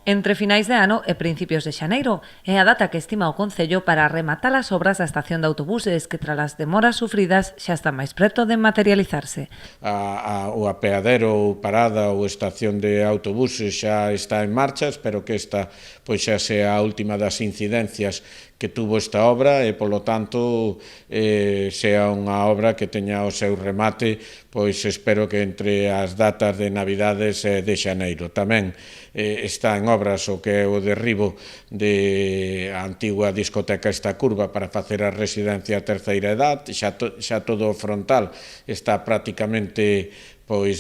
Entre finais de ano e principios de xaneiro é a data que estima o Concello para rematar as obras da estación de autobuses que, tras as demoras sufridas, xa está máis preto de materializarse. O apeadero ou parada ou estación de autobuses xa está en marcha, espero que esta pois xa sea a última das incidencias que tuvo esta obra e, polo tanto, sea unha obra que teña o seu remate, pois espero que entre as datas de Navidades e de xaneiro. Tamén está en obras o que é o derribo da antigua discoteca Esta Curva para facer a residencia a terceira edad, xa todo o frontal está prácticamente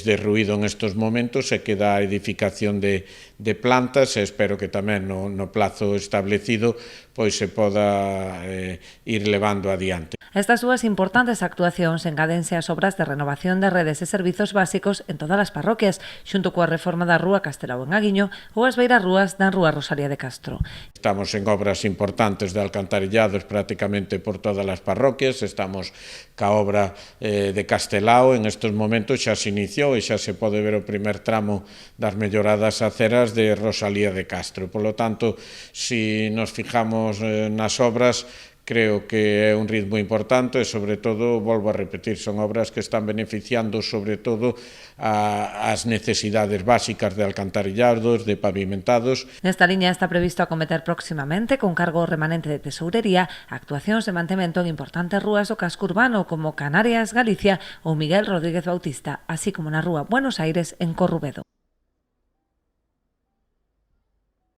derruído en estos momentos e queda a edificación de plantas e espero que tamén no plazo establecido se poda ir levando adiante. Estas súas importantes actuacións engádense ás obras de renovación de redes e servizos básicos en todas as parroquias, xunto coa reforma da Rúa Castelao en Aguiño ou as beiras rúas da Rúa Rosalía de Castro. Estamos en obras importantes de alcantarillados prácticamente por todas as parroquias, estamos ca obra de Castelao, en estes momentos xa se iniciou e xa se pode ver o primer tramo das melloradas aceras de Rosalía de Castro. Por lo tanto, se nos fijamos nas obras, creo que é un ritmo importante e, sobre todo, volvo a repetir, son obras que están beneficiando, sobre todo, as necesidades básicas de alcantarillados, de pavimentados. Nesta liña está previsto acometer próximamente, con cargo remanente de tesourería, actuacións de mantemento en importantes rúas do casco urbano como Canarias, Galicia ou Miguel Rodríguez Bautista, así como na Rúa Buenos Aires en Corrubedo.